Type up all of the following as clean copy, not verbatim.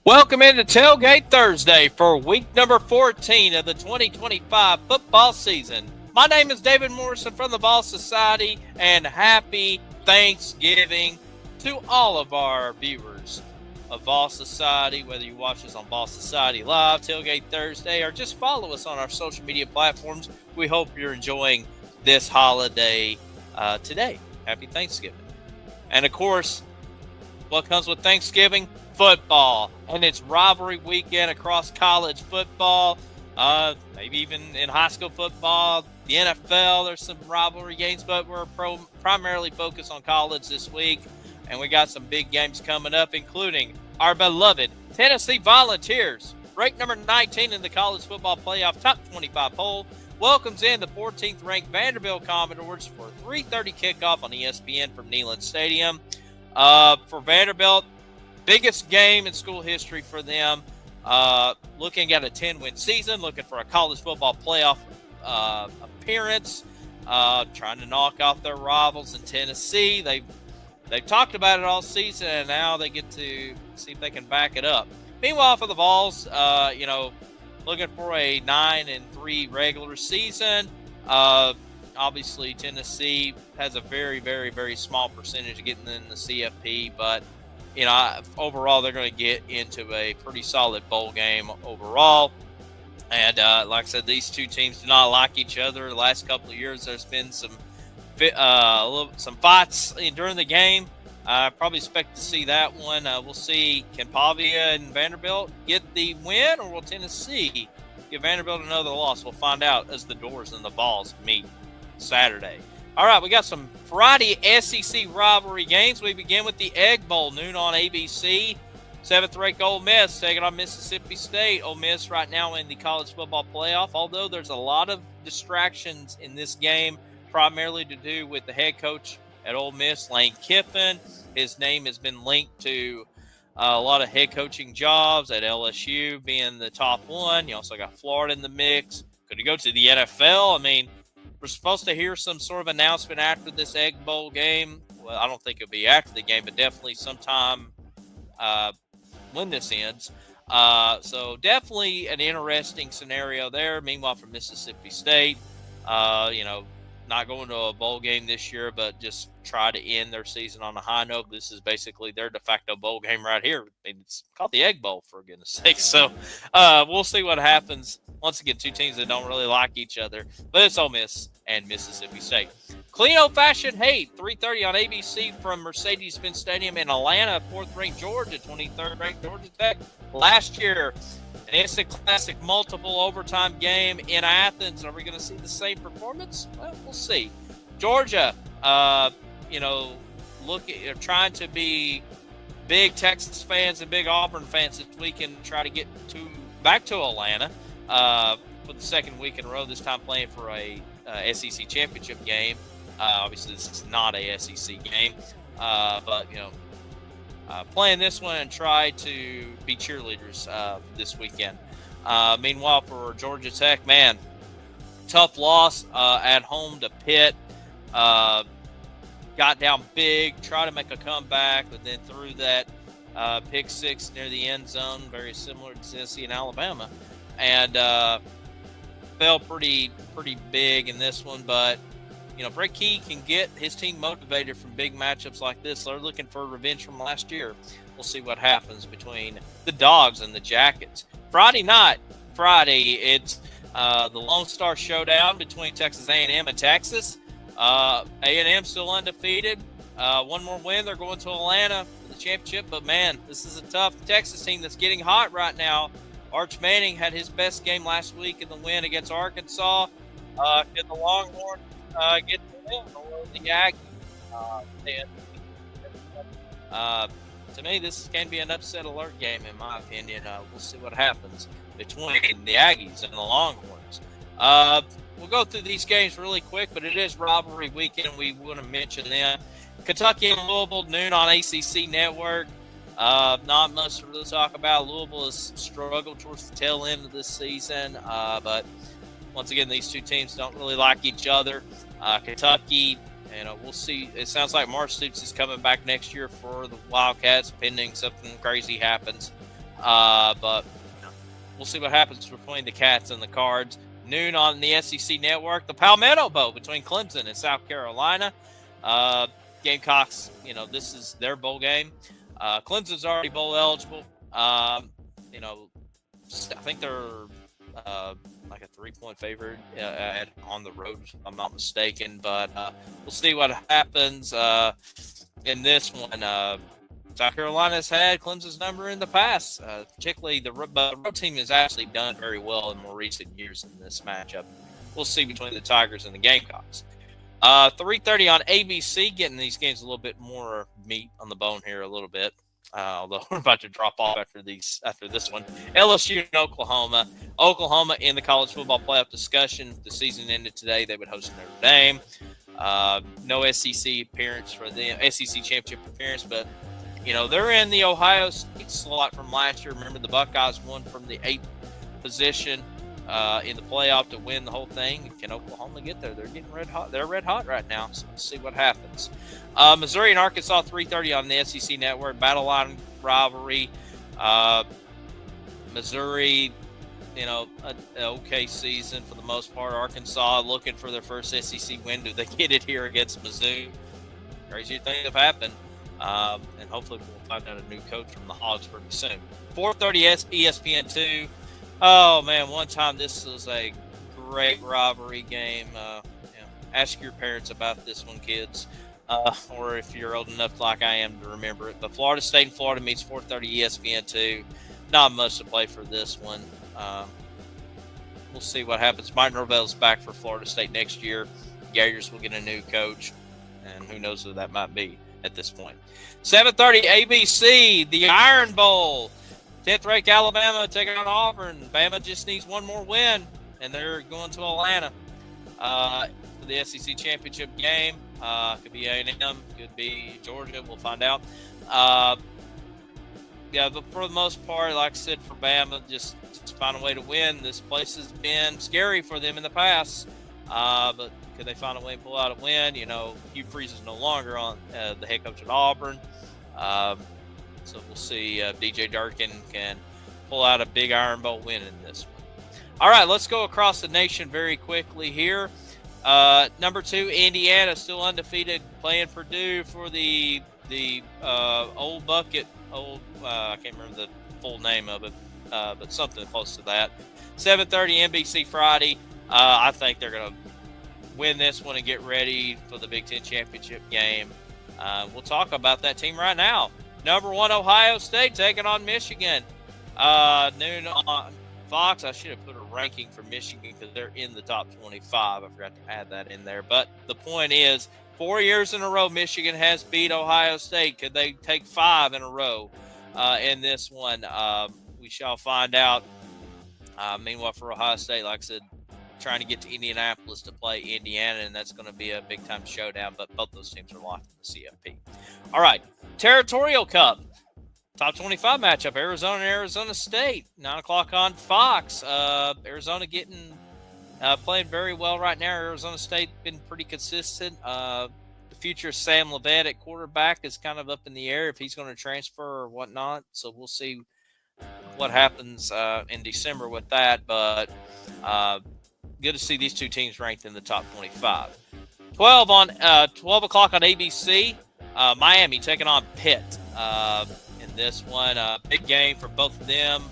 Welcome into Tailgate Thursday for week number 14 of the 2025 football season. My name is David Morrison from the Ball Society, and happy Thanksgiving to all of our viewers of Ball Society, whether you watch us on Ball Society Live, Tailgate Thursday, or just follow us on our social media platforms. We hope you're enjoying this holiday today. Happy Thanksgiving. And of course, what comes with Thanksgiving? Football, and it's rivalry weekend across college football, maybe even in high school football, the NFL. There's some rivalry games, but we're primarily focused on college this week, and we got some big games coming up, including our beloved Tennessee Volunteers, ranked number 19 in the college football playoff top 25 poll, welcomes in the 14th ranked Vanderbilt Commodores for a 3:30 kickoff on ESPN from Neyland Stadium. For Vanderbilt, biggest game in school history for them. Looking at a 10-win season, looking for a college football playoff appearance, trying to knock off their rivals in Tennessee. They've talked about it all season, and now they get to see if they can back it up. Meanwhile, for the Vols, looking for a 9-3 regular season. Obviously, Tennessee has a very, very, very small percentage of getting in the CFP, but overall, they're going to get into a pretty solid bowl game overall. And like I said, these two teams do not like each other. The last couple of years, there's been some fights during the game. I probably expect to see that one. We'll see, can Pavia and Vanderbilt get the win, or will Tennessee give Vanderbilt another loss? We'll find out as the Doors and the Vols meet Saturday. All right, we got some Friday SEC rivalry games. We begin with the Egg Bowl, noon on ABC. 7th-ranked Ole Miss taking on Mississippi State. Ole Miss right now in the college football playoff, although there's a lot of distractions in this game, primarily to do with the head coach at Ole Miss, Lane Kiffin. His name has been linked to a lot of head coaching jobs at LSU being the top one. You also got Florida in the mix. Could he go to the NFL? I mean, we're supposed to hear some sort of announcement after this Egg Bowl game. Well, I don't think it'll be after the game, but definitely sometime when this ends. So definitely an interesting scenario there. Meanwhile, for Mississippi State, not going to a bowl game this year, but just try to end their season on a high note. This is basically their de facto bowl game right here. It's called the Egg Bowl, for goodness sake. So we'll see what happens. Once again, two teams that don't really like each other, but it's Ole Miss and Mississippi State. Clean old-fashioned hate, 3:30 on ABC from Mercedes-Benz Stadium in Atlanta. 4th-ranked Georgia, 23rd-ranked Georgia Tech. Last year, an instant classic multiple overtime game in Athens. Are we going to see the same performance? Well, we'll see. Georgia, trying to be big Texas fans and big Auburn fans this weekend, try to get back to Atlanta for the second week in a row, this time playing for a SEC championship game. Obviously, this is not a SEC game, but playing this one and try to be cheerleaders this weekend. Meanwhile, for Georgia Tech, man, tough loss at home to Pitt. Got down big, tried to make a comeback, but then threw that pick six near the end zone, very similar to Tennessee and Alabama, and fell pretty big in this one. But Brett Key can get his team motivated from big matchups like this. They're looking for revenge from last year. We'll see what happens between the Dogs and the Jackets. Friday, it's the Lone Star Showdown between Texas A&M and Texas. A&M still undefeated. One more win, they're going to Atlanta for the championship. But, man, this is a tough Texas team that's getting hot right now. Arch Manning had his best game last week in the win against Arkansas. Can the Longhorns get the win or the Aggies? To me, this can be an upset alert game, in my opinion. We'll see what happens between the Aggies and the Longhorns. We'll go through these games really quick, but it is rivalry weekend. We want to mention them. Kentucky and Louisville, noon on ACC Network. Not much to really talk about. Louisville has struggled towards the tail end of this season, but once again, these two teams don't really like each other. Kentucky, we'll see. It sounds like Mark Stoops is coming back next year for the Wildcats, pending something crazy happens. But we'll see what happens between the Cats and the Cards. Noon on the SEC Network, the Palmetto Bowl between Clemson and South Carolina. Gamecocks, this is their bowl game. Clemson's already bowl eligible. I think they're like a 3-point favorite on the road, if I'm not mistaken. But we'll see what happens in this one. South Carolina's had Clemson's number in the past. Particularly the road team has actually done very well in more recent years in this matchup. We'll see between the Tigers and the Gamecocks. 3:30 on ABC, getting these games a little bit more meat on the bone here a little bit. Although we're about to drop off after this one. LSU and Oklahoma. Oklahoma in the college football playoff discussion. If the season ended today, they would host Notre Dame. No SEC appearance for them, SEC championship appearance, but they're in the Ohio State slot from last year. Remember, the Buckeyes won from the 8th position in the playoff to win the whole thing. Can Oklahoma get there? They're getting red hot. They're red hot right now, so we'll see what happens. Missouri and Arkansas, 3:30 on the SEC Network. Battle line rivalry. Missouri, an okay season for the most part. Arkansas looking for their first SEC win. Do they get it here against Mizzou? Crazy things have happened. And hopefully we'll find out a new coach from the Hogs pretty soon. 4:30 ESPN2. Oh, man, one time this was a great rivalry game. Ask your parents about this one, kids, or if you're old enough like I am to remember it. But Florida State and Florida meets 4:30 ESPN2. Not much to play for this one. We'll see what happens. Mike Norvell's back for Florida State next year. Gators will get a new coach, and who knows who that might be at this point. 7:30 ABC, the Iron Bowl. 10th-ranked Alabama taking on Auburn. Bama just needs one more win, and they're going to Atlanta for the SEC championship game. Could be A&M, could be Georgia. We'll find out. But for the most part, like I said, for Bama, just find a way to win. This place has been scary for them in the past, but could they find a way to pull out a win? Hugh Freeze is no longer on the head coach at Auburn. So we'll see if DJ Durkin can pull out a big Iron Bowl win in this one. All right, let's go across the nation very quickly here. Number 2, Indiana, still undefeated, playing Purdue for the old bucket. I can't remember the full name of it, but something close to that. 7:30 NBC Friday. I think they're going to win this one and get ready for the Big Ten championship game. We'll talk about that team right now. Number 1, Ohio State taking on Michigan. Noon on Fox. I should have put a ranking for Michigan because they're in the top 25. I forgot to add that in there. But the point is, 4 years in a row, Michigan has beat Ohio State. Could they take 5 in a row in this one? We shall find out. Meanwhile, for Ohio State, like I said, trying to get to Indianapolis to play Indiana, and that's going to be a big-time showdown, but both those teams are locked in the CFP. All right, Territorial Cup, top 25 matchup, Arizona and Arizona State, 9 o'clock on Fox. Arizona playing very well right now. Arizona State been pretty consistent. The future of Sam Levet at quarterback is kind of up in the air if he's going to transfer or whatnot, so we'll see what happens in December with that, but good to see these two teams ranked in the top 25. 12 o'clock on ABC. Miami taking on Pitt in this one. Big game for both of them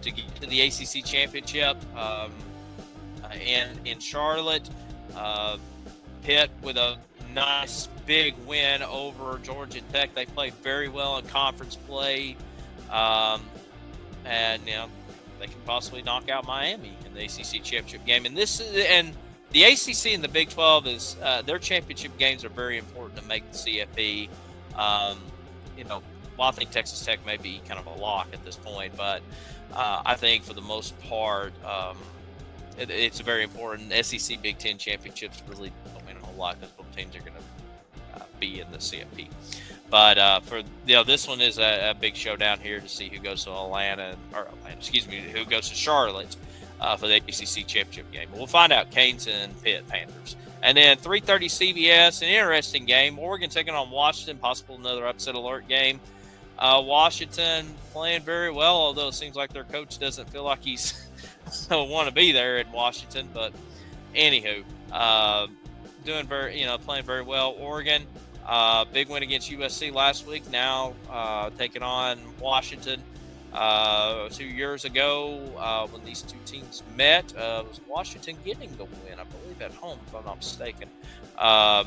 to get to the ACC championship. In Charlotte, Pitt with a nice big win over Georgia Tech. They played very well in conference play, and they can possibly knock out Miami in the ACC championship game. And the ACC and the Big 12 is their championship games are very important to make the CFP. Well, I think Texas Tech may be kind of a lock at this point, but I think for the most part, it's a very important. SEC Big 10 championships really don't mean a whole lot because both teams are going to be in the CFP. But this one is a big showdown here to see who goes to who goes to Charlotte for the ACC championship game. We'll find out. Canes and Pitt Panthers. And then 3:30 CBS, an interesting game. Oregon taking on Washington, possible another upset alert game. Washington playing very well, although it seems like their coach doesn't feel like he's want to be there in Washington. But anywho, playing very well. Oregon, big win against USC last week. Now taking on Washington. 2 years ago, when these two teams met, was Washington getting the win, I believe, at home, if I'm not mistaken. Have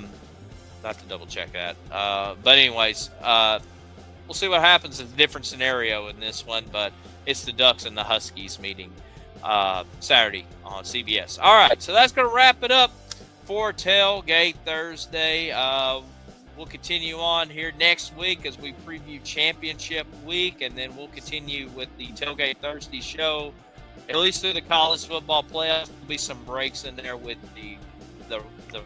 to double check that. But anyways, we'll see what happens. It's a different scenario in this one, but it's the Ducks and the Huskies meeting Saturday on CBS. All right, so that's going to wrap it up for Tailgate Thursday. We'll continue on here next week as we preview championship week, and then we'll continue with the Tailgate Thursday show, at least through the college football playoffs. There'll be some breaks in there with the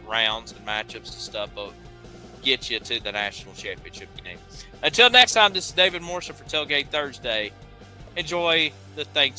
rounds and matchups and stuff, but get you to the national championship game. Until next time, this is David Morrison for Tailgate Thursday. Enjoy the Thanksgiving.